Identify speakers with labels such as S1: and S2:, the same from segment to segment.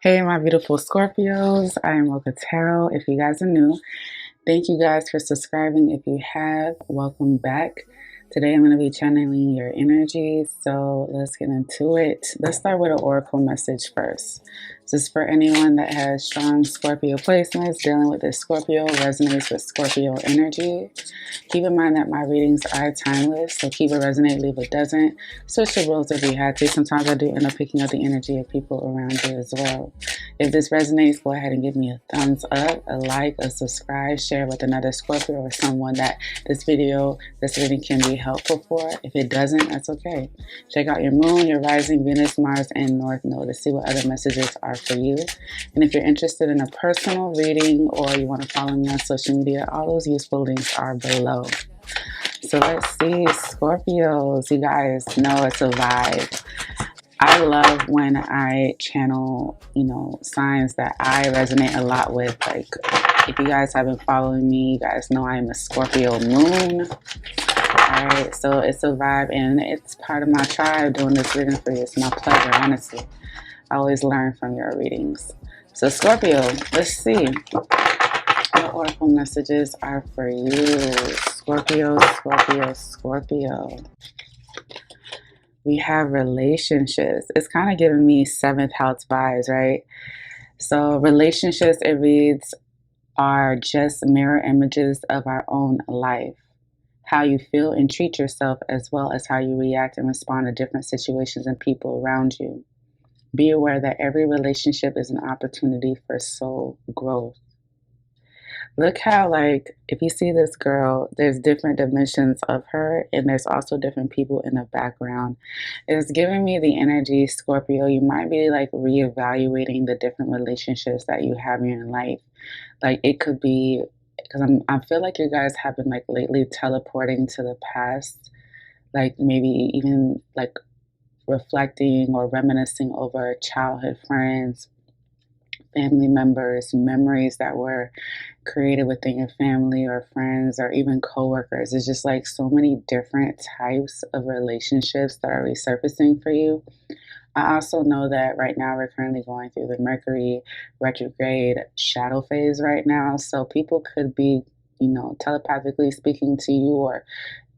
S1: Hey, my beautiful Scorpios. I am Mocchaa Tarot. If you guys are new, thank you guys for subscribing. If you have, welcome back. Today I'm going to be channeling your energy, so let's get into it. Let's start with an oracle message first. This is for anyone that has strong Scorpio placements, dealing with this Scorpio, resonates with Scorpio energy. Keep in mind that my readings are timeless, so keep it resonate, leave it doesn't. Switch the rules if you had to. Sometimes I do end up picking up the energy of people around you as well. If this resonates, go ahead and give me a thumbs up, a like, a subscribe, share with another Scorpio or someone that this reading can be helpful for. If it doesn't, that's okay. Check out your moon, your rising, Venus, Mars, and North Node to see what other messages are for you. And if you're interested in a personal reading or you want to follow me on social media, all those useful links are below. So let's see, Scorpios, you guys know it's a vibe. I love when I channel, signs that I resonate a lot with. Like, if you guys have been following me, you guys know I'm a Scorpio moon. All right, so it's a vibe, and it's part of my tribe doing this reading for you. It's my pleasure, honestly. I always learn from your readings. So Scorpio, let's see what oracle messages are for you. Scorpio, Scorpio, Scorpio. We have relationships. It's kind of giving me seventh house vibes, right? So relationships, it reads, are just mirror images of our own life. How you feel and treat yourself, as well as how you react and respond to different situations and people around you. Be aware that every relationship is an opportunity for soul growth. Look how, like, if you see this girl, there's different dimensions of her, and there's also different people in the background. It's giving me the energy, Scorpio. You might be like reevaluating the different relationships that you have in your life. Like, it could be because I feel like you guys have been like lately teleporting to the past, like maybe even like reflecting or reminiscing over childhood friends, family members, memories that were created within your family or friends or even coworkers. It's just like so many different types of relationships that are resurfacing for you. I also know that right now we're currently going through the Mercury retrograde shadow phase right now. So people could be, telepathically speaking to you or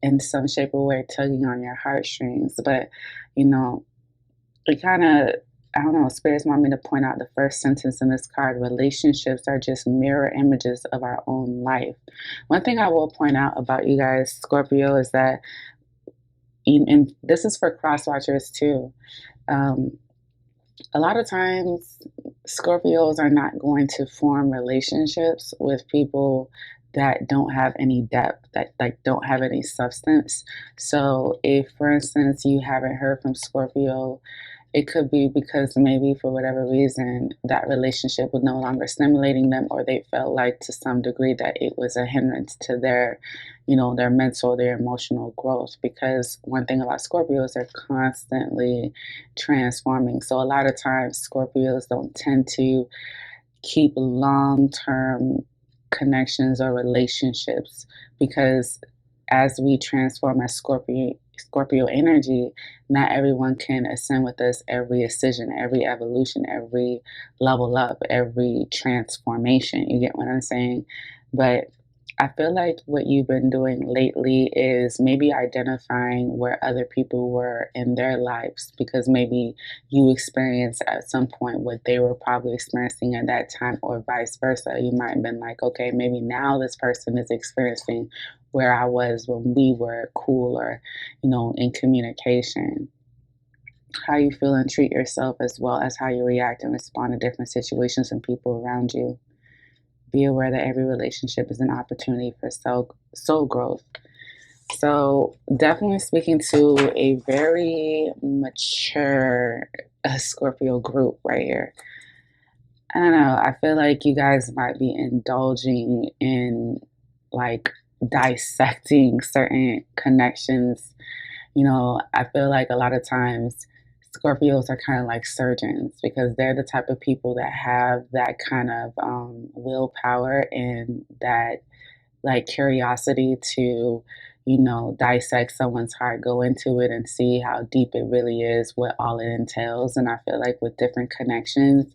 S1: in some shape or way tugging on your heartstrings. But, it kind of, I don't know, spirits want me to point out the first sentence in this card. Relationships are just mirror images of our own life. One thing I will point out about you guys, Scorpio, is that, and this is for cross watchers too, a lot of times Scorpios are not going to form relationships with people that don't have any depth, that like don't have any substance. So if, for instance, you haven't heard from Scorpio, it could be because maybe for whatever reason that relationship was no longer stimulating them, or they felt like to some degree that it was a hindrance to their, their mental, their emotional growth. Because one thing about Scorpios, they're constantly transforming. So a lot of times Scorpios don't tend to keep long-term connections or relationships because as we transform as Scorpio energy, not everyone can ascend with us every ascension, every evolution, every level up, every transformation. You get what I'm saying? But I feel like what you've been doing lately is maybe identifying where other people were in their lives, because maybe you experienced at some point what they were probably experiencing at that time, or vice versa. You might have been like, okay, maybe now this person is experiencing where I was when we were cool or, in communication. How you feel and treat yourself, as well as how you react and respond to different situations and people around you. Be aware that every relationship is an opportunity for soul growth. So definitely speaking to a very mature Scorpio group right here. I don't know. I feel like you guys might be indulging in like dissecting certain connections. I feel like a lot of times Scorpios are kind of like surgeons, because they're the type of people that have that kind of willpower and that like curiosity to, dissect someone's heart, go into it and see how deep it really is, what all it entails. And I feel like with different connections,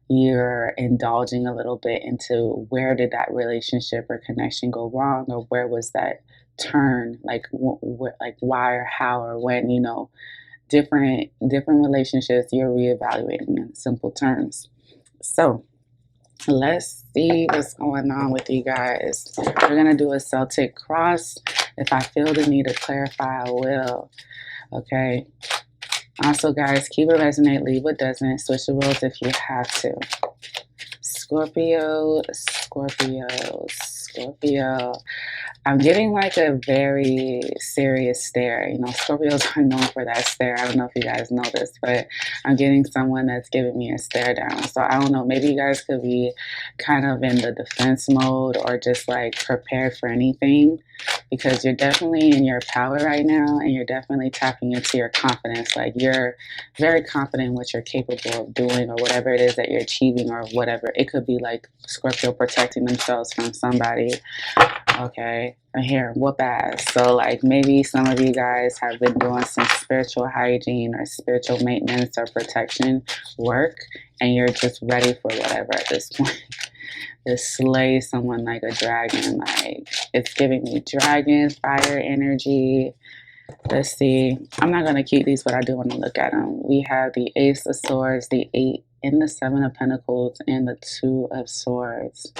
S1: you're indulging a little bit into where did that relationship or connection go wrong, or where was that turn, like like why or how or when, different relationships you're reevaluating in simple terms. So let's see what's going on with you guys. We're gonna do a Celtic cross. If I feel the need to clarify, I will. Okay. Also, guys, keep it resonate, leave what doesn't. Switch the roles if you have to. Scorpio, Scorpio, Scorpio. I'm getting like a very serious stare. Scorpios are known for that stare. I don't know if you guys know this, but I'm getting someone that's giving me a stare down. So I don't know, maybe you guys could be kind of in the defense mode or just like prepared for anything, because you're definitely in your power right now, and you're definitely tapping into your confidence. Like, you're very confident in what you're capable of doing, or whatever it is that you're achieving, or whatever. It could be like Scorpio protecting themselves from somebody. Okay, I'm hearing whoop ass. So like maybe some of you guys have been doing some spiritual hygiene or spiritual maintenance or protection work, and you're just ready for whatever at this point. To slay someone like a dragon. Like, it's giving me dragon, fire energy. Let's see. I'm not going to keep these, but I do want to look at them. We have the Ace of Swords, the 8, and the 7 of Pentacles, and the 2 of Swords.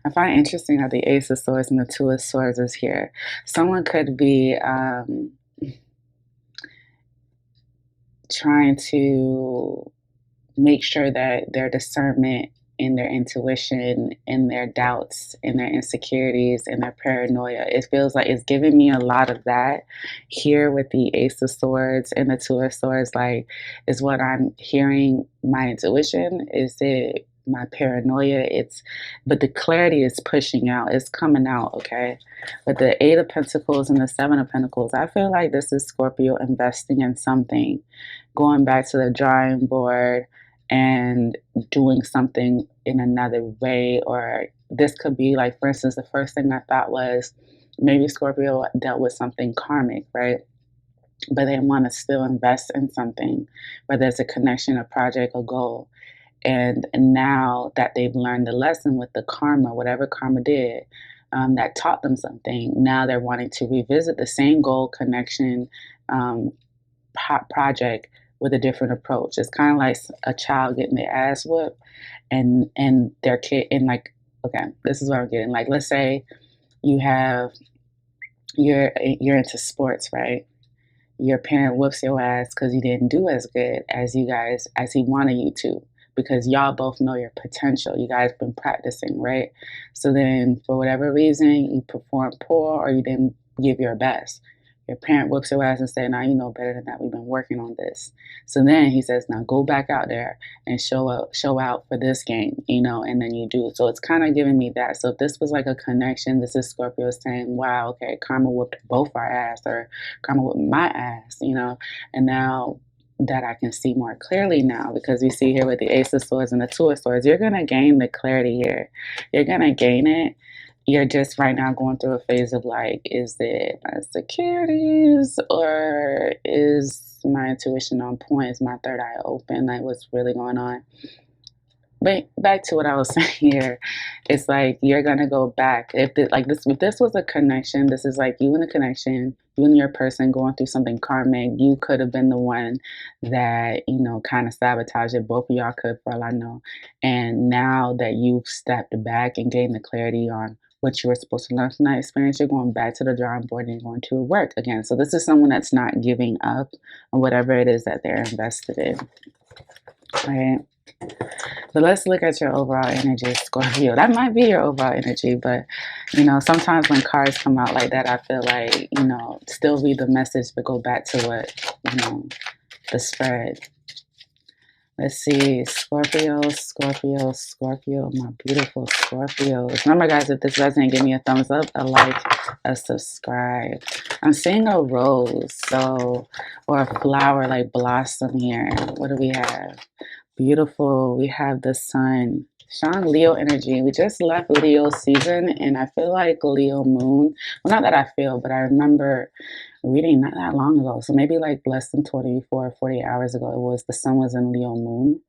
S1: I find it interesting that the Ace of Swords and the 2 of Swords is here. Someone could be trying to make sure that their discernment and their intuition and their doubts and their insecurities and their paranoia, it feels like it's giving me a lot of that here with the Ace of Swords and the 2 of Swords. Like, is what I'm hearing my intuition? Is it my paranoia? But the clarity is pushing out, it's coming out. Okay, but the 8 of Pentacles and the 7 of Pentacles, I feel like this is Scorpio investing in something, going back to the drawing board and doing something in another way. Or this could be like, for instance, the first thing I thought was maybe Scorpio dealt with something karmic, right? But they want to still invest in something, whether it's a connection, a project, a goal. And now that they've learned the lesson with the karma, whatever karma did, that taught them something, now they're wanting to revisit the same goal, connection, project with a different approach. It's kind of like a child getting their ass whooped, and their kid, and like, okay, this is what I'm getting. Like, let's say you have you're into sports, right? Your parent whoops your ass because you didn't do as good as he wanted you to, because y'all both know your potential. You guys been practicing, right? So then for whatever reason you performed poor, or you didn't give your best. Your parent whoops your ass and say, "Now you know better than that. We've been working on this." So then he says, "Now go back out there and show out for this game," and then you do. So it's kind of giving me that. So if this was like a connection, this is Scorpio saying, "Wow, okay, karma whooped both our ass," or "Karma whooped my ass," and now that I can see more clearly now, because you see here with the Ace of Swords and the 2 of Swords, you're going to gain the clarity here. You're going to gain it. You're just right now going through a phase of like, is it my insecurities, or is my intuition on point? Is my third eye open? Like, what's really going on? But back to what I was saying here, it's like you're gonna go back. If this was a connection, this is like you and a connection, you and your person going through something karmic. You could have been the one that kind of sabotaged it. Both of y'all could, for all I know. And now that you've stepped back and gained the clarity on what you were supposed to learn from that experience, you're going back to the drawing board and you're going to work again. So this is someone that's not giving up on whatever it is that they're invested in. Right? But let's look at your overall energy, Scorpio. That might be your overall energy, but sometimes when cards come out like that, I feel like, still read the message, but go back to what, the spread. Let's see, Scorpio, Scorpio, Scorpio, my beautiful Scorpios. Remember, guys, if this resonates, give me a thumbs up, a like, a subscribe. I'm seeing a rose, or a flower like blossom here. What do we have? Beautiful. We have the sun. Strong Leo energy. We just left Leo season, and I feel like Leo moon. Well, not that I feel, but I remember reading not that long ago. So maybe like less than 24 or 48 hours ago, the sun was in Leo moon.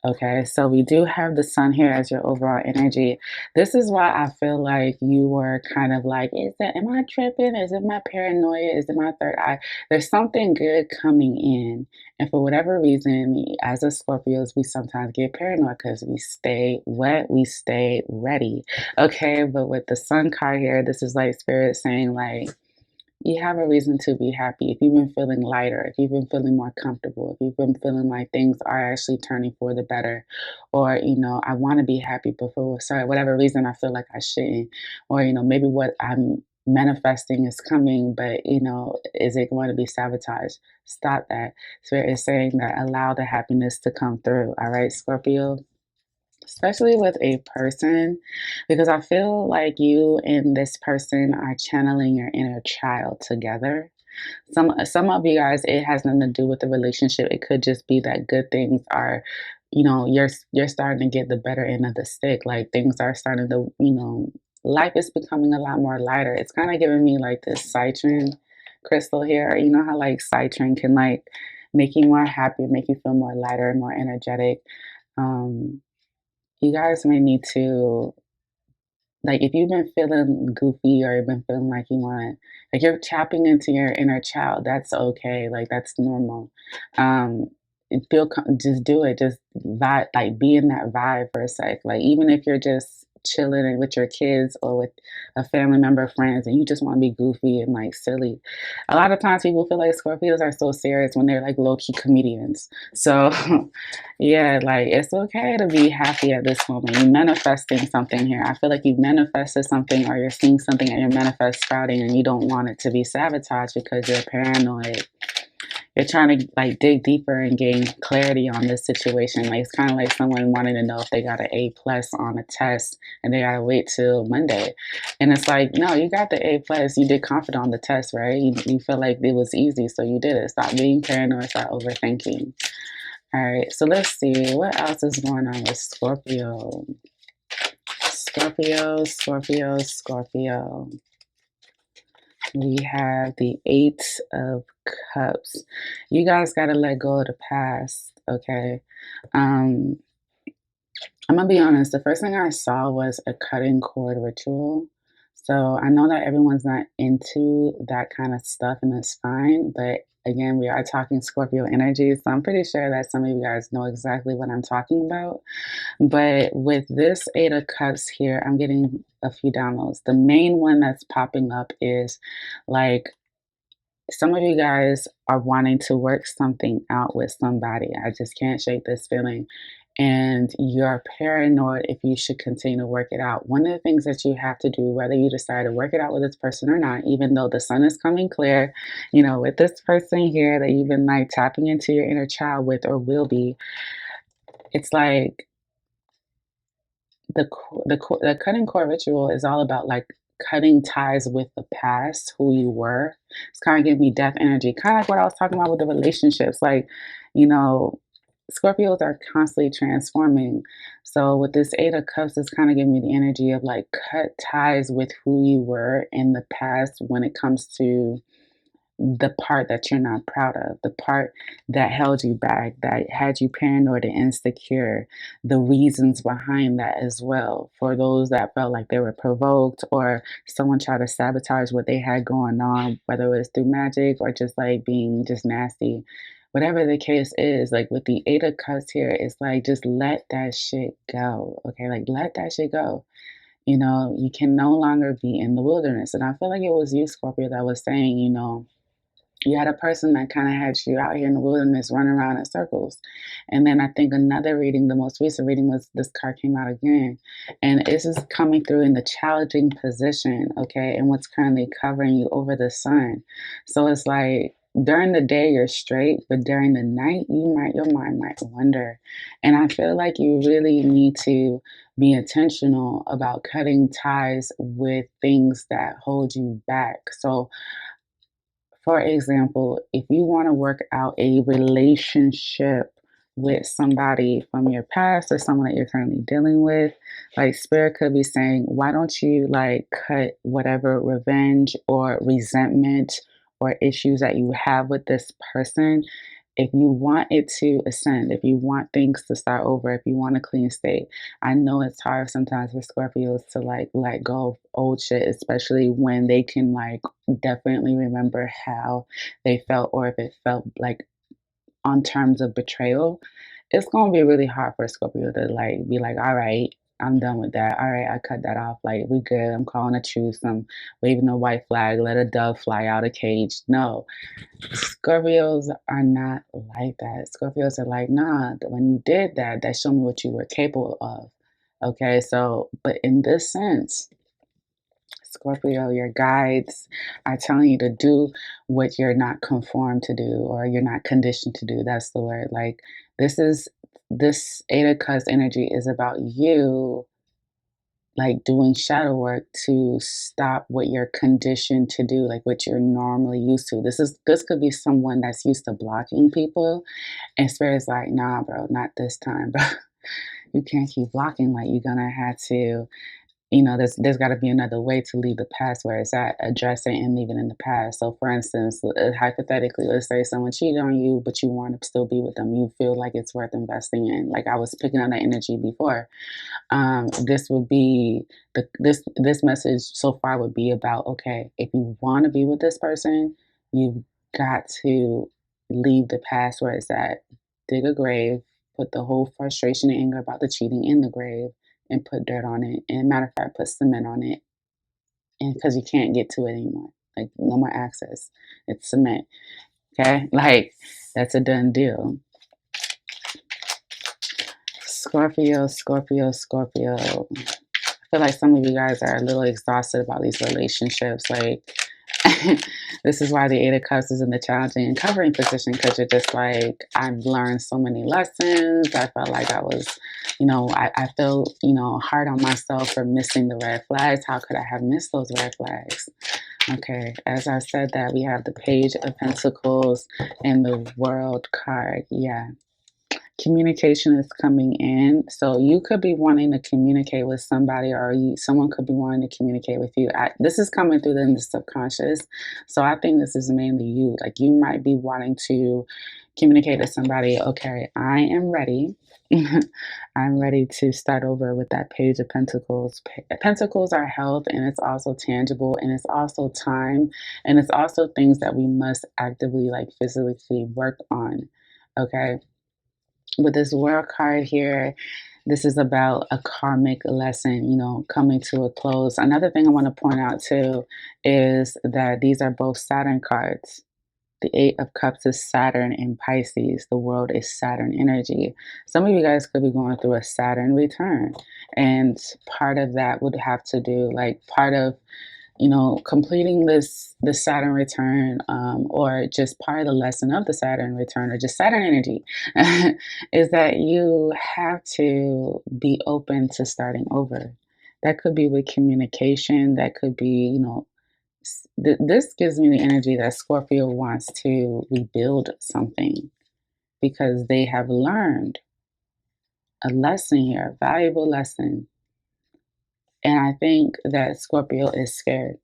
S1: Okay, so we do have the sun here as your overall energy. This is why I feel like you were kind of like, am I tripping? Is it my paranoia? Is it my third eye? There's something good coming in. And for whatever reason, as a Scorpios, we sometimes get paranoid because we stay wet, we stay ready. Okay, but with the sun card here, this is like spirit saying like, you have a reason to be happy. If you've been feeling lighter, if you've been feeling more comfortable, if you've been feeling like things are actually turning for the better, or, I want to be happy, but for whatever reason, I feel like I shouldn't, or, maybe what I'm manifesting is coming, but, is it going to be sabotaged? Stop that. Spirit is saying that allow the happiness to come through. All right, Scorpio? Especially with a person, because I feel like you and this person are channeling your inner child together. Some of you guys, it has nothing to do with the relationship. It could just be that good things are, you're starting to get the better end of the stick. Like things are starting to, life is becoming a lot more lighter. It's kind of giving me like this citron crystal here. You know how like citron can like make you more happy, make you feel more lighter, more energetic. Um, you guys may need to, like, if you've been feeling goofy or you've been feeling like you want, like you're tapping into your inner child, that's okay. Like, that's normal. Um, just do it. Just vibe, like, be in that vibe for a sec. Like, even if you're just chilling with your kids or with a family member, friends, and you just want to be goofy and like silly. A lot of times people feel like Scorpios are so serious when they're like low key comedians. So, yeah, like it's okay to be happy at this moment. You're manifesting something here. I feel like you've manifested something or you're seeing something and you're manifest sprouting and you don't want it to be sabotaged because you're paranoid. You're trying to like dig deeper and gain clarity on this situation. Like it's kind of like someone wanting to know if they got an A plus on a test and they gotta wait till Monday. And it's like, no, you got the A plus. You did confident on the test, right? You feel like it was easy, so you did it. Stop being paranoid, stop overthinking. All right, so let's see what else is going on with Scorpio. Scorpio, Scorpio, Scorpio. We have the Eight of Cups. You guys got to let go of the past, okay? Um, I'm gonna be honest, the first thing I saw was a cutting cord ritual. So I know that everyone's not into that kind of stuff, and that's fine. But again, we are talking Scorpio energy, so I'm pretty sure that some of you guys know exactly what I'm talking about. But with this Eight of Cups here, I'm getting a few downloads. The main one that's popping up is like some of you guys are wanting to work something out with somebody. I just can't shake this feeling. And you're paranoid if you should continue to work it out. One of the things that you have to do, whether you decide to work it out with this person or not, even though the sun is coming clear, with this person here that you've been like tapping into your inner child with or will be, it's like the cutting cord ritual is all about like cutting ties with the past, who you were. It's kind of giving me death energy, kind of like what I was talking about with the relationships. Like, you know, Scorpios are constantly transforming. So with this Eight of Cups, it's kind of giving me the energy of like cut ties with who you were in the past when it comes to the part that you're not proud of, the part that held you back, that had you paranoid and insecure, the reasons behind that as well. For those that felt like they were provoked or someone tried to sabotage what they had going on, whether it was through magic or just like being just nasty. Whatever the case is, like with the Eight of Cups here, it's like just let that shit go. Okay, like let that shit go. You can no longer be in the wilderness. And I feel like it was you, Scorpio, that was saying, you had a person that kind of had you out here in the wilderness running around in circles. And then I think another reading, the most recent reading was this card came out again. And this is coming through in the challenging position, okay, and what's currently covering you over the sun. So it's like during the day you're straight, but during the night your mind might wander. And I feel like you really need to be intentional about cutting ties with things that hold you back. So for example, if you want to work out a relationship with somebody from your past or someone that you're currently dealing with, like spirit could be saying, why don't you like cut whatever revenge or resentment or issues that you have with this person if you want it to ascend, if you want things to start over, if you want a clean state, I know it's hard sometimes for Scorpios to like let go of old shit, especially when they can like definitely remember how they felt, or if it felt like on terms of betrayal. It's gonna be really hard for a Scorpio to like be like, all right, I'm done with that. All right, I cut that off. Like, we good. I'm calling a truce. I'm waving the white flag. Let a dove fly out of cage. No, Scorpios are not like that. Scorpios are like, nah, when you did that, that showed me what you were capable of. Okay, so, but in this sense, Scorpio, your guides are telling you to do what you're not conformed to do, or you're not conditioned to do. That's the word. Like, this Eight of Cups energy is about you like doing shadow work to stop what you're conditioned to do, like what you're normally used to. This could be someone that's used to blocking people, and Spirit's like, nah, bro, not this time, bro. You can't keep blocking. Like, you're gonna have to, there's got to be another way to leave the past where it's at, address it and leave it in the past. So, for instance, hypothetically, let's say someone cheated on you, but you want to still be with them. You feel like it's worth investing in. Like, I was picking up that energy before. This would be this message so far would be about, okay, if you want to be with this person, you've got to leave the past where it's at. Dig a grave, put the whole frustration and anger about the cheating in the grave, and put dirt on it. And matter of fact, put cement on it, and because you can't get to it anymore, like no more access. It's cement. Okay, like that's a done deal. Scorpio, Scorpio, Scorpio. I feel like some of you guys are a little exhausted about these relationships. Like, this is why the Eight of Cups is in the challenging and covering position, because you're just like, I've learned so many lessons. I felt like I was, I feel, hard on myself for missing the red flags. How could I have missed those red flags? Okay, as I said that, we have the Page of Pentacles and the World card. Yeah. Communication is coming in, so you could be wanting to communicate with somebody, or someone could be wanting to communicate with you. This is coming through the subconscious, so I think this is mainly you. Like, you might be wanting to communicate to somebody, okay, I am ready. I'm ready to start over with that Page of Pentacles. Pentacles are health, and it's also tangible, and it's also time, and it's also things that we must actively, like, physically work on. Okay. With this World card here, this is about a karmic lesson, coming to a close. Another thing I want to point out too is that these are both Saturn cards. The Eight of Cups is Saturn in Pisces. The World is Saturn energy. Some of you guys could be going through a Saturn return. And part of that would have to do, like, part of completing the Saturn return, or just part of the lesson of the Saturn return, or just Saturn energy, is that you have to be open to starting over. That could be with communication. That could be, this gives me the energy that Scorpio wants to rebuild something, because they have learned a lesson here, a valuable lesson. And I think that Scorpio is scared.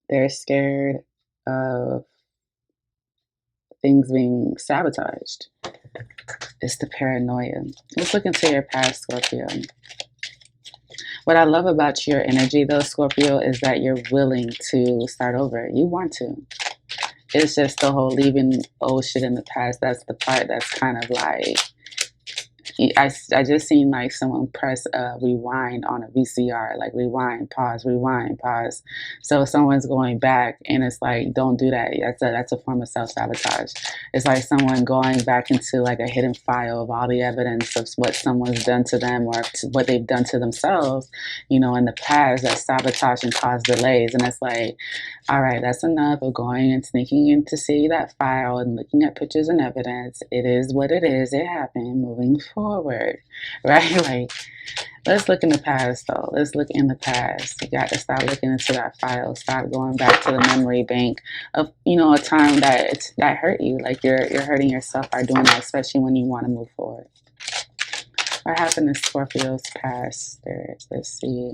S1: They're scared of things being sabotaged. It's the paranoia. Let's look into your past, Scorpio. What I love about your energy, though, Scorpio, is that you're willing to start over. You want to. It's just the whole leaving old shit in the past. That's the part that's kind of like, I just seen like someone press rewind on a VCR, like rewind, pause, rewind, pause. So someone's going back, and it's like, don't do that. That's a form of self-sabotage. It's like someone going back into like a hidden file of all the evidence of what someone's done to them, or what they've done to themselves, in the past, that sabotage and cause delays. And it's like, all right, that's enough of going and sneaking in to see that file and looking at pictures and evidence. It is what it is. It happened. Moving forward, right? Like, let's look in the past, though. Let's look in the past. You got to stop looking into that file. Stop going back to the memory bank of, a time that hurt you. Like, you're hurting yourself by doing that, especially when you want to move forward. What happened in Scorpio's past? Let's see.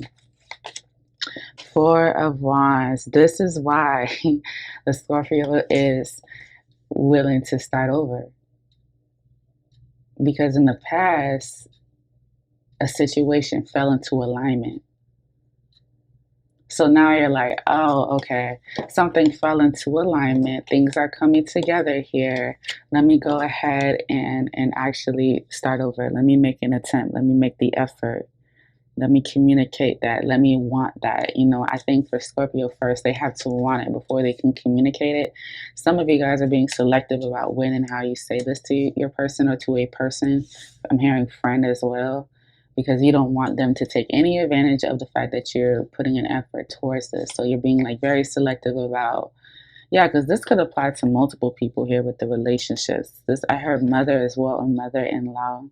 S1: Four of Wands. This is why the Scorpio is willing to start over. Because in the past, a situation fell into alignment. So now you're like, oh, okay, something fell into alignment. Things are coming together here. Let me go ahead and actually start over. Let me make an attempt. Let me make the effort. Let me communicate that. Let me want that. You know, I think for Scorpio first, they have to want it before they can communicate it. Some of you guys are being selective about when and how you say this to your person or to a person. I'm hearing friend as well, because you don't want them to take any advantage of the fact that you're putting an effort towards this. So you're being like very selective about, yeah, because this could apply to multiple people here with the relationships. This, I heard mother as well, or mother-in-law.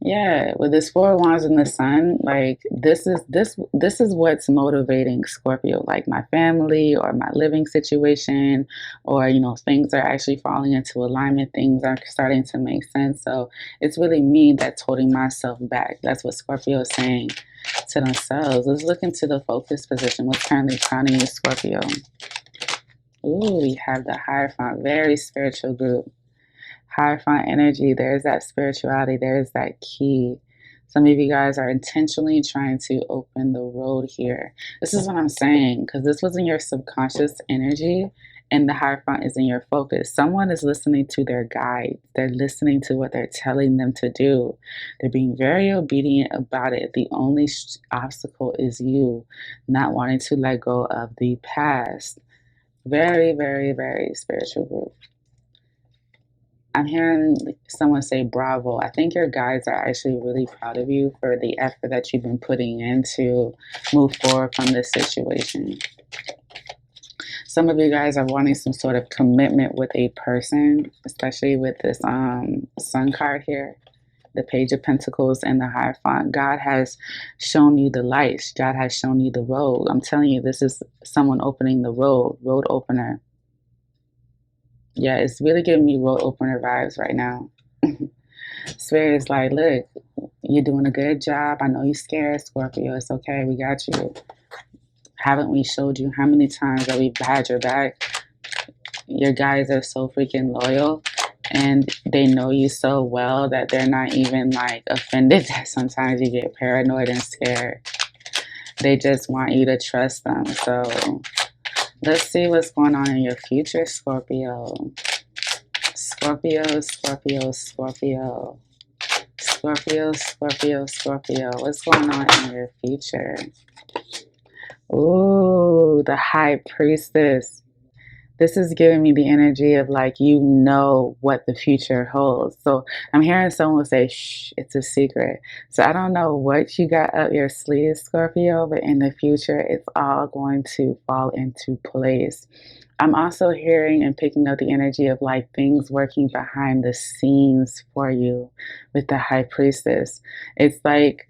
S1: Yeah, with this Four of Wands in the Sun, like this is what's motivating Scorpio. Like my family or my living situation, or you know, things are actually falling into alignment. Things are starting to make sense. So it's really me that's holding myself back. That's what Scorpio is saying to themselves. Let's look into the focus position. What's currently crowning you, Scorpio? Ooh, we have the Hierophant, very spiritual group. Hierophant energy, there's that spirituality, there's that key. Some of you guys are intentionally trying to open the road here. This is what I'm saying, because this was in your subconscious energy and the Hierophant is in your focus. Someone is listening to their guide. They're listening to what they're telling them to do. They're being very obedient about it. The only obstacle is you not wanting to let go of the past. Very, very, very spiritual group. I'm hearing someone say bravo. I think your guides are actually really proud of you for the effort that you've been putting in to move forward from this situation. Some of you guys are wanting some sort of commitment with a person, especially with this Sun card here, the Page of Pentacles and the Hierophant. God has shown you the lights. God has shown you the road. I'm telling you, this is someone opening the road opener. Yeah, it's really giving me road opener vibes right now. Spirit is like, look, you're doing a good job. I know you're scared, Scorpio. It's okay. We got you. Haven't we showed you how many times that we've had your back? Your guys are so freaking loyal and they know you so well that they're not even like offended that sometimes you get paranoid and scared. They just want you to trust them. So let's see what's going on in your future, Scorpio. Scorpio, Scorpio, Scorpio. Scorpio, Scorpio, Scorpio. What's going on in your future? Ooh, the High Priestess. This is giving me the energy of like, you know what the future holds. So I'm hearing someone say, shh, it's a secret. So I don't know what you got up your sleeve, Scorpio, but in the future, it's all going to fall into place. I'm also hearing and picking up the energy of like things working behind the scenes for you with the High Priestess. It's like,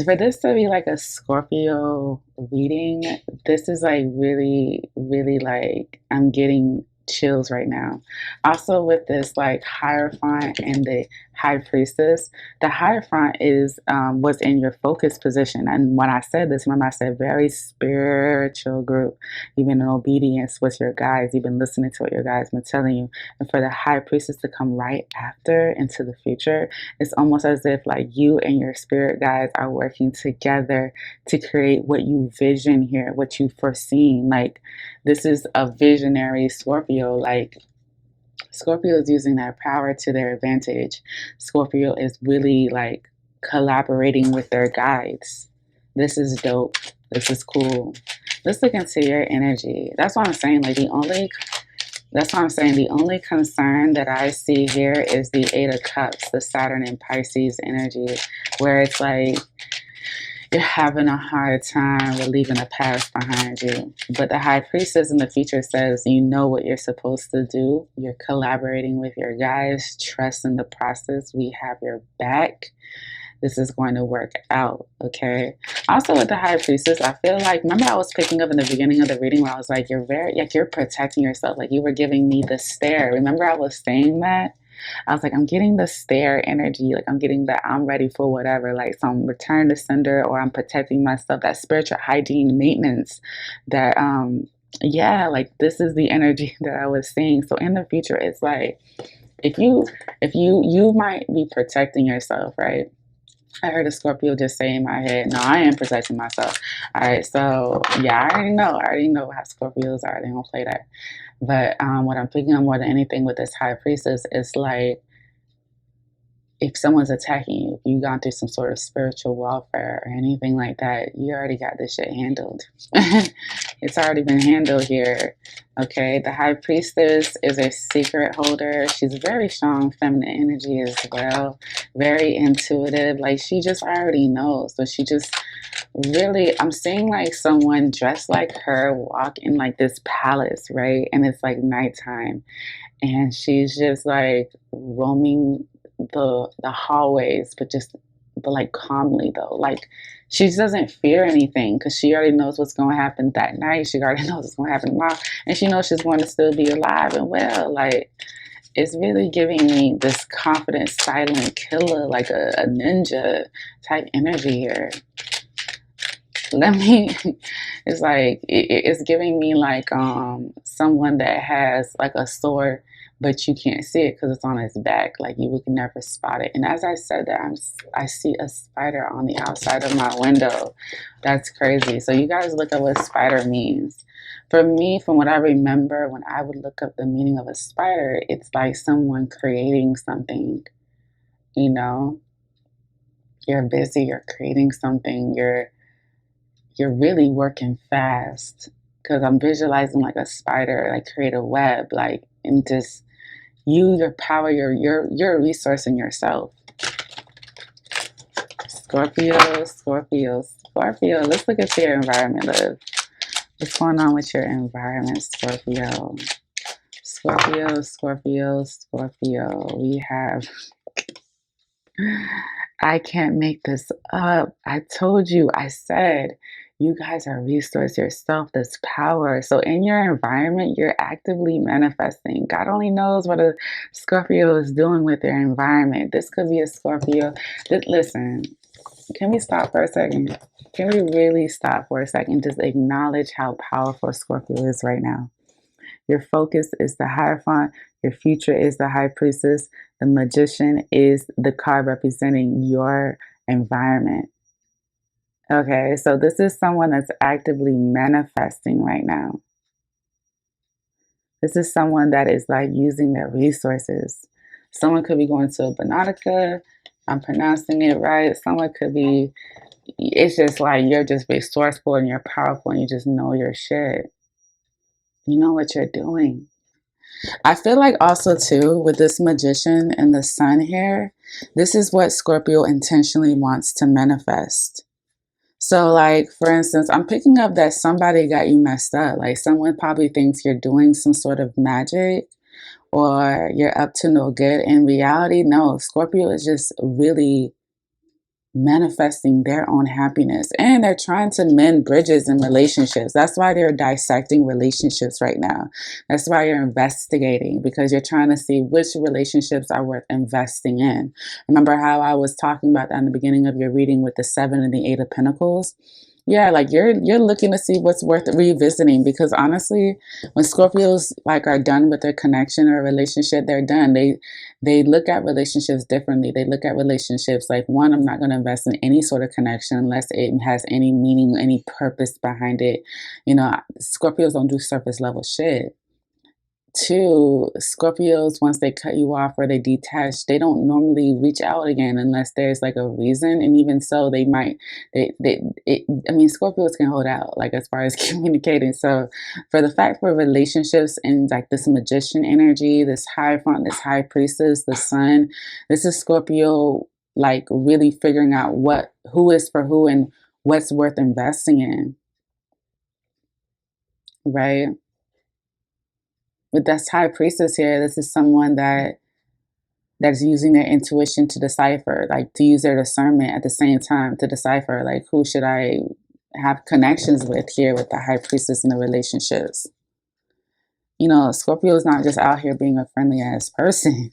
S1: for this to be like a Scorpio reading, this is like really, really like I'm getting chills right now. Also with this like Hierophant and the High Priestess, the Hierophant is was in your focus position. And when I said this, remember I said very spiritual group. You've been in obedience with your guides. You've been listening to what your guides been telling you. And for the High Priestess to come right after into the future, it's almost as if like you and your spirit guides are working together to create what you vision here, what you foreseen. Like this is a visionary Scorpio. Like Scorpio is using their power to their advantage. Scorpio is really like collaborating with their guides. This is dope. This is cool. Let's look into your energy. That's what I'm saying. Like that's what I'm saying. The only concern that I see here is the Eight of Cups, the Saturn and Pisces energy, where it's like you're having a hard time leaving the past behind you. But the High Priestess in the future says you know what you're supposed to do. You're collaborating with your guys. Trust in the process. We have your back. This is going to work out, okay? Also with the High Priestess, I feel like, remember I was picking up in the beginning of the reading where I was like, you're protecting yourself. Like you were giving me the stare. Remember I was saying that? I was like, I'm getting the stare energy. Like I'm getting that I'm ready for whatever. Like some return to sender or I'm protecting myself. That spiritual hygiene maintenance that yeah, like this is the energy that I was seeing. So in the future, it's like if you might be protecting yourself, right? I heard a Scorpio just say in my head, no, I am protecting myself. All right, so yeah, I already know how Scorpios are. They don't play that. But what I'm thinking of more than anything with this high priestess is like if someone's attacking you, if you've gone through some sort of spiritual warfare or anything like that, you already got this shit handled. It's already been handled here. Okay, the high priestess is a secret holder. She's very strong feminine energy as well, very intuitive. Like she just already knows. So she just really, I'm seeing like someone dressed like her walk in like this palace, right? And it's like nighttime and she's just like roaming the hallways, but like calmly though. Like she doesn't fear anything because she already knows what's going to happen that night. She already knows what's going to happen tomorrow, and she knows she's going to still be alive and well. Like it's really giving me this confident, silent killer, like a ninja type energy here. Let me it's like it's giving me like someone that has like a sword but you can't see it because it's on his back, like you would never spot it. And as I said that, I see a spider on the outside of my window. That's crazy. So you guys look up what spider means. For me, from what I remember, when I would look up the meaning of a spider, it's like someone creating something, you know. You're busy, you're creating something, you're really working fast because I'm visualizing like a spider, like create a web, like and just use your power, your resource in yourself. Scorpio, Scorpio, Scorpio. Let's look at your environment, love. What's going on with your environment, Scorpio? Scorpio, Scorpio, Scorpio. We have I can't make this up. I told you, I said, you guys are resource yourself, this power. So in your environment, you're actively manifesting. God only knows what a Scorpio is doing with their environment. This could be a Scorpio. Listen, can we stop for a second? Can we really stop for a second? Just acknowledge how powerful Scorpio is right now. Your focus is the Hierophant. Your future is the High Priestess. The Magician is the card representing your environment. Okay, so this is someone that's actively manifesting right now. This is someone that is like using their resources. Someone could be going to a Bonatica. I'm pronouncing it right. Someone could be, it's just like you're just resourceful and you're powerful and you just know your shit. You know what you're doing. I feel like also too with this Magician and the sun here, this is what Scorpio intentionally wants to manifest. So like for instance, I'm picking up that somebody got you messed up. Like someone probably thinks you're doing some sort of magic or you're up to no good. In reality, no, Scorpio is just really manifesting their own happiness and they're trying to mend bridges in relationships. That's why they're dissecting relationships right now. That's why you're investigating because you're trying to see which relationships are worth investing in. Remember how I was talking about that in the beginning of your reading with the 7 and the 8 of Pentacles? Yeah, like you're looking to see what's worth revisiting because honestly, when Scorpios like are done with their connection or relationship, they're done. They look at relationships differently. They look at relationships like one, I'm not going to invest in any sort of connection unless it has any meaning, any purpose behind it. You know, Scorpios don't do surface level shit. Two, Scorpios, once they cut you off or they detach, they don't normally reach out again unless there's like a reason. And even so, they might, I mean, Scorpios can hold out, like as far as communicating. So for the fact for relationships and like this Magician energy, this Hierophant, this High Priestess, the Sun, this is Scorpio like really figuring out who is for who and what's worth investing in, right? With this High Priestess here, this is someone that's using their intuition to decipher, like to use their discernment at the same time to decipher, like who should I have connections with here with the High Priestess in the relationships. You know, Scorpio is not just out here being a friendly ass person.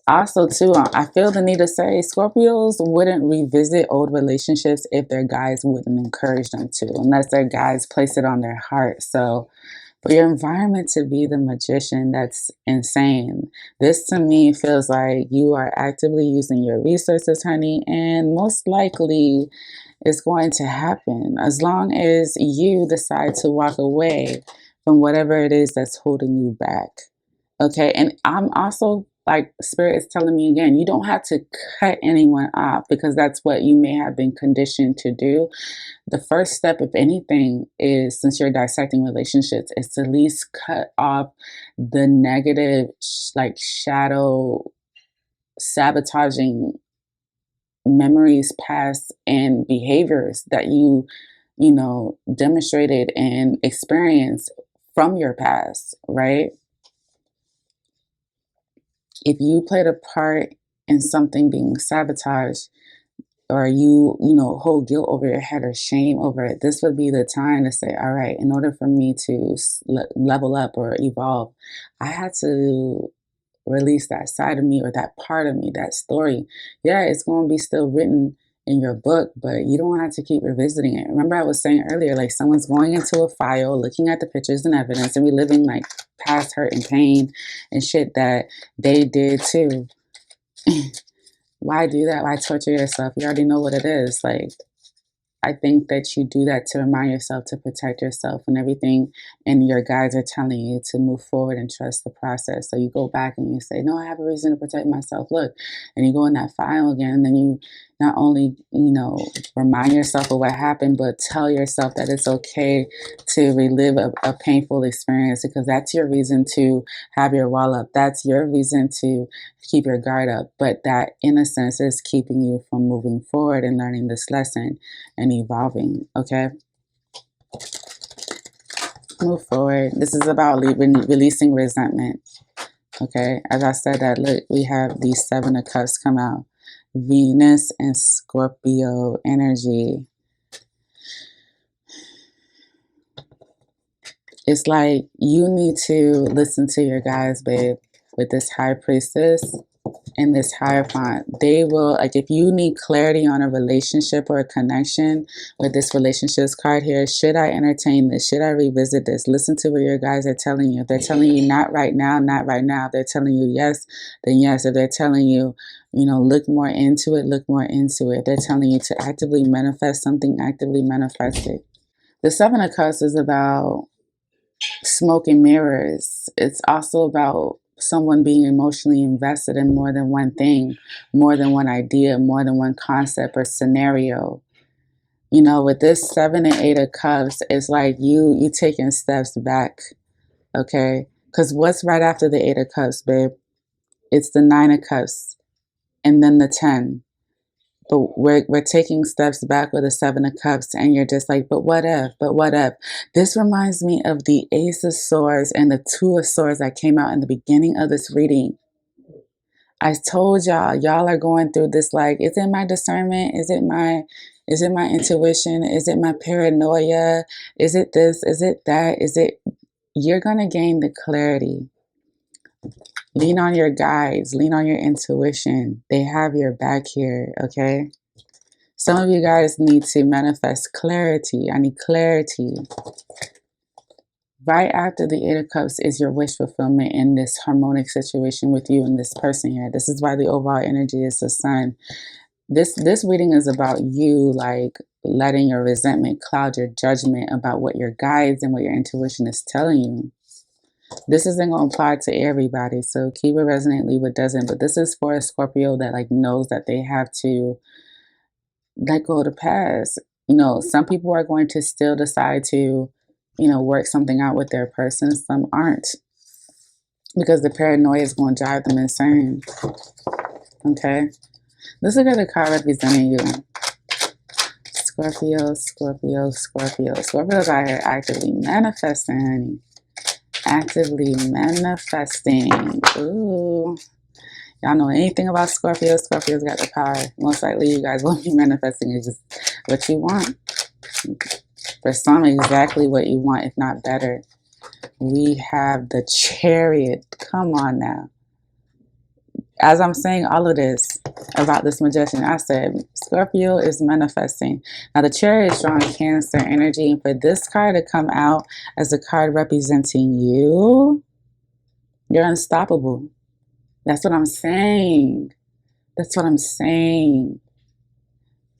S1: Also, too, I feel the need to say Scorpios wouldn't revisit old relationships if their guides wouldn't encourage them to, unless their guides place it on their heart. So, for your environment to be the magician, that's insane. This to me feels like you are actively using your resources, honey, and most likely it's going to happen as long as you decide to walk away from whatever it is that's holding you back. Okay. And I'm also like, Spirit is telling me again, you don't have to cut anyone off because that's what you may have been conditioned to do. The first step, if anything, is, since you're dissecting relationships, is to at least cut off the negative, like shadow sabotaging memories, past, and behaviors that you know, demonstrated and experienced from your past, right? If you played a part in something being sabotaged, or you know, hold guilt over your head or shame over it, this would be the time to say, all right, in order for me to level up or evolve, I had to release that side of me or that part of me, that story. Yeah, it's going to be still written in your book, but you don't have to keep revisiting it. Remember I was saying earlier, like someone's going into a file, looking at the pictures and evidence and reliving like past hurt and pain and shit that they did too. Why do that? Why torture yourself? You already know what it is. Like, I think that you do that to remind yourself to protect yourself and everything. And your guides are telling you to move forward and trust the process. So you go back and you say, no, I have a reason to protect myself. Look, and you go in that file again. And then you not only, you know, remind yourself of what happened, but tell yourself that it's okay to relive a painful experience, because that's your reason to have your wall up. That's your reason to keep your guard up. But that innocence is keeping you from moving forward and learning this lesson and evolving. Okay, move forward. This is about releasing resentment. Okay, as I said that, look, we have these 7 of Cups come out. Venus and Scorpio energy. It's like you need to listen to your guys, babe, with this High Priestess and this Hierophant. They will, like, if you need clarity on a relationship or a connection with this relationships card here, should I entertain this? Should I revisit this? Listen to what your guys are telling you. If they're telling you not right now, not right now. If they're telling you yes, then yes. If they're telling you, you know, look more into it, look more into it. If they're telling you to actively manifest something, actively manifest it. The 7 of Cups is about smoke and mirrors. It's also about someone being emotionally invested in more than one thing, more than one idea, more than one concept or scenario. You know, with this 7 and 8 of Cups, it's like you taking steps back, okay? Because what's right after the 8 of Cups, babe? It's the 9 of Cups and then the 10. But we're taking steps back with the 7 of Cups, and you're just like, but what if? But what if? This reminds me of the Ace of Swords and the 2 of Swords that came out in the beginning of this reading. I told y'all are going through this, like, is it my discernment? Is it my intuition? Is it my paranoia? Is it this? Is it that? Is it, you're gonna gain the clarity. Lean on your guides, lean on your intuition. They have your back here, okay? Some of you guys need to manifest clarity. I need clarity. Right after the 8 of Cups is your wish fulfillment in this harmonic situation with you and this person here. This is why the overall energy is the Sun. This reading is about you, like, letting your resentment cloud your judgment about what your guides and what your intuition is telling you. This isn't going to apply to everybody, so keep it resonate, leave it doesn't. But this is for a Scorpio that, like, knows that they have to let go of the past. You know, some people are going to still decide to, you know, work something out with their person. Some aren't, because the paranoia is going to drive them insane. Okay, let's look at the card representing you. Scorpio, Scorpio, Scorpio. Scorpio's out here actively manifesting, honey. Actively manifesting. Ooh. Y'all know anything about Scorpio? Scorpio's got the power. Most likely you guys won't be manifesting. It's just what you want. For some, exactly what you want, if not better. We have the Chariot. Come on now. as I'm saying all of this about this magician, I said Scorpio is manifesting. Now the Chariot is drawing Cancer energy, and for this card to come out as a card representing you, you're unstoppable. That's what I'm saying. That's what I'm saying.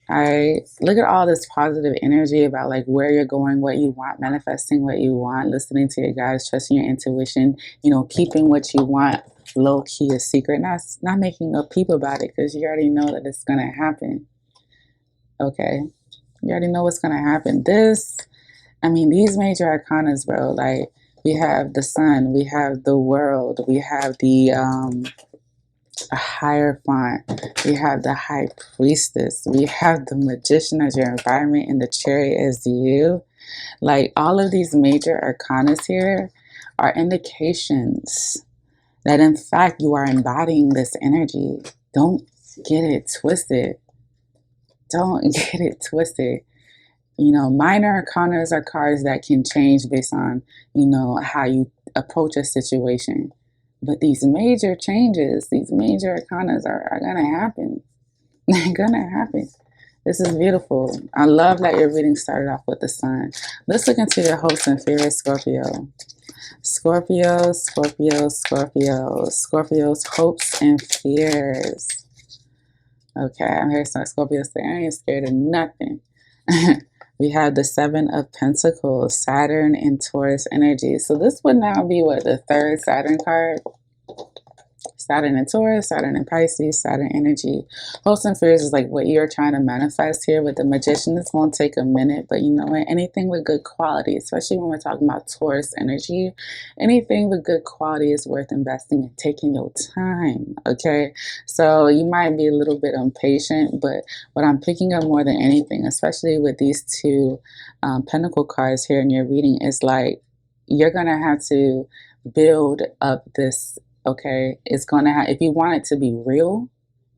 S1: All right. Look at all this positive energy about like where you're going, what you want, manifesting what you want, listening to your guides, trusting your intuition, you know, keeping what you want low key a secret, not making a peep about it because you already know that it's gonna happen. Okay. You already know what's gonna happen. These major arcanas, bro, like we have the sun, we have the world, we have the a Hierophant, we have the High Priestess, we have the Magician as your environment, and the Chariot as you. Like all of these major arcanas here are indications that in fact you are embodying this energy. Don't get it twisted. Don't get it twisted. You know, minor arcanas are cards that can change based on, you know, how you approach a situation. But these major changes, these major arcanas are going to happen. They're going to happen. This is beautiful. I love that your reading started off with the sun. Let's look into your hopes and fears, Scorpio. Scorpio, Scorpio, Scorpio. Scorpio's hopes and fears. Okay, I'm hearing some Scorpio say, I ain't scared of nothing. We have the Seven of Pentacles, Saturn and Taurus energy. So this would now be what, the third Saturn card? Saturn and Taurus, Saturn and Pisces, Saturn energy. Hopes and fears is like what you're trying to manifest here with the Magician. It's going to take a minute, but you know what? Anything with good quality, especially when we're talking about Taurus energy, anything with good quality is worth investing and taking your time, okay? So you might be a little bit impatient, but what I'm picking up more than anything, especially with these two Pentacle cards here in your reading, is like you're going to have to build up this. Okay, it's going to have, if you want it to be real,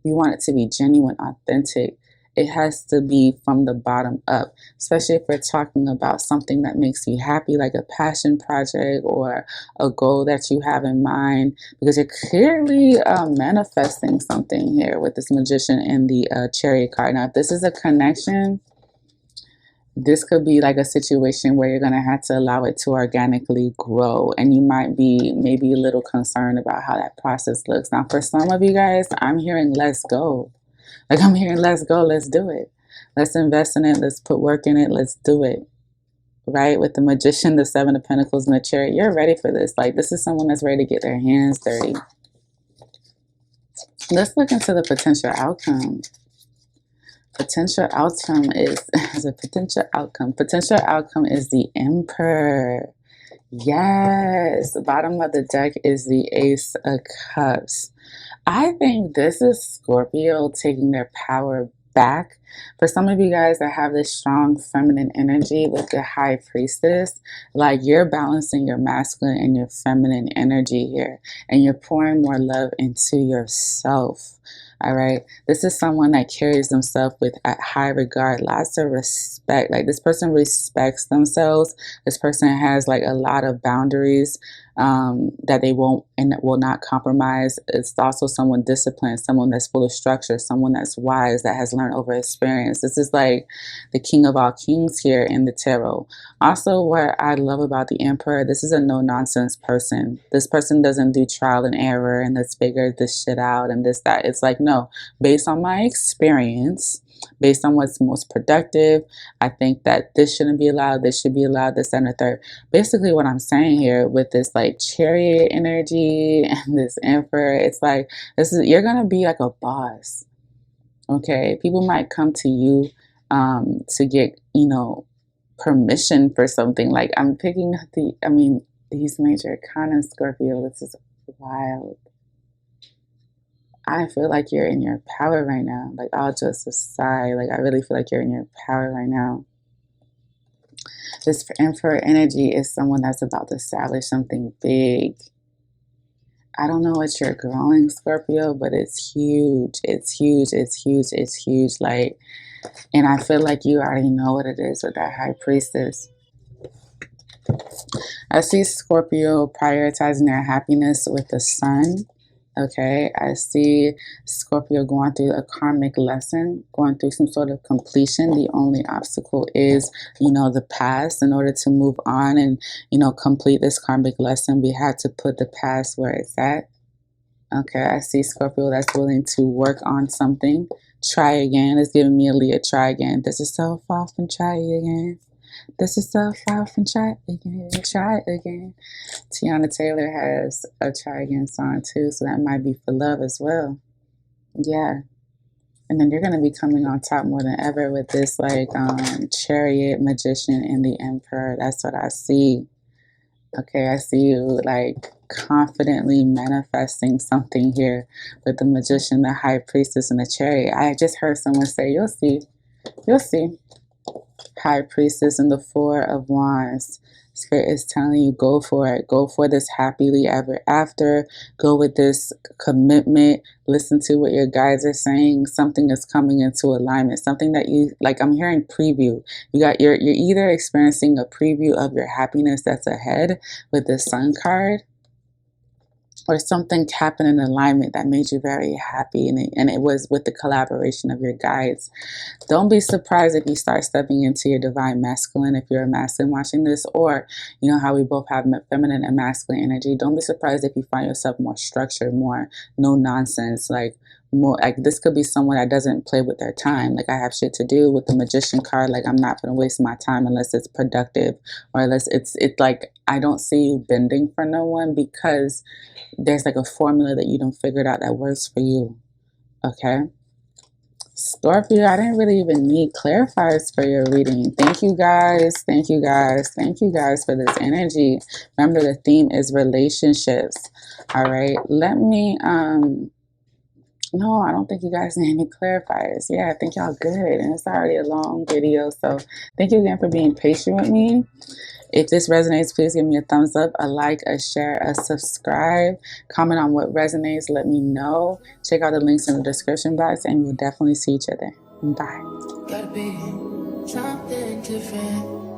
S1: you want it to be genuine, authentic, it has to be from the bottom up, especially if we're talking about something that makes you happy, like a passion project or a goal that you have in mind, because you're clearly manifesting something here with this Magician and the Chariot card. Now, if this is a connection, this could be like a situation where you're going to have to allow it to organically grow, and you might be maybe a little concerned about how that process looks. Now, for some of you guys, I'm hearing let's go. Like I'm hearing let's go, let's do it. Let's invest in it, let's put work in it, let's do it. Right? With the Magician, the Seven of Pentacles, and the Chariot, you're ready for this. Like this is someone that's ready to get their hands dirty. Let's look into the potential outcome. Potential outcome is a potential outcome. Potential outcome is the Emperor. Yes, the bottom of the deck is the Ace of Cups. I think this is Scorpio taking their power back. For some of you guys that have this strong feminine energy with the High Priestess, like you're balancing your masculine and your feminine energy here, and you're pouring more love into yourself. All right, this is someone that carries themselves with a high regard, lots of respect. Like this person respects themselves. This person has like a lot of boundaries that they won't and will not compromise. It's also someone disciplined, someone that's full of structure, someone that's wise, that has learned over experience. This is like the king of all kings here in the tarot. Also, what I love about the Emperor, this is a no-nonsense person. This person doesn't do trial and error and let's figure this shit out and this, that. It's like, no, based on my experience, based on what's most productive, I think that this shouldn't be allowed, this should be allowed, this and the third. Basically what I'm saying here with this like Chariot energy and this Emperor, it's like you're gonna be like a boss. Okay, people might come to you to get, you know, permission for something. Like I'm picking up these major arcana, Scorpio. This is wild. I feel like you're in your power right now. Like all just aside, like I really feel like you're in your power right now. This Emperor energy is someone that's about to establish something big. I don't know what you're growing, Scorpio, but it's huge. It's huge. It's huge. It's huge. Like, and I feel like you already know what it is with that High Priestess. I see Scorpio prioritizing their happiness with the sun. Okay, I see Scorpio going through a karmic lesson, going through some sort of completion. The only obstacle is, the past. In order to move on and, complete this karmic lesson, we had to put the past where it's at. Okay, I see Scorpio that's willing to work on something. Try again. It's giving me a Leah, try again. This is self off and try again. This is self off and try again. Try again. Tiana Taylor has a try again song too, so that might be for love as well. Yeah. And then you're going to be coming on top more than ever with this Chariot, Magician, and the Emperor. That's what I see. Okay, I see you confidently manifesting something here with the Magician, the High Priestess, and the Chariot. I just heard someone say, you'll see. You'll see. High Priestess and the Four of Wands. Spirit is telling you, go for it. Go for this happily ever after. Go with this commitment. Listen to what your guides are saying. Something is coming into alignment. Something that you, I'm hearing preview. You're either experiencing a preview of your happiness that's ahead with the Sun card, or something happened in alignment that made you very happy, and it was with the collaboration of your guides. Don't be surprised if you start stepping into your divine masculine, if you're a masculine watching this, or how we both have feminine and masculine energy. Don't be surprised if you find yourself more structured, more no nonsense, more this could be someone that doesn't play with their time. I have shit to do with the Magician card. I'm not going to waste my time unless it's productive, or unless it's I don't see you bending for no one, because there's a formula that you don't figure out that works for you. Okay, Scorpio, I didn't really even need clarifiers for your reading. Thank you guys. Thank you guys. Thank you guys for this energy. Remember, the theme is relationships. All right, let me no, I don't think you guys need any clarifiers. Yeah, I think y'all good. And it's already a long video. So thank you again for being patient with me. If this resonates, please give me a thumbs up, a like, a share, a subscribe. Comment on what resonates. Let me know. Check out the links in the description box, and we'll definitely see each other. Bye. Gotta be something different.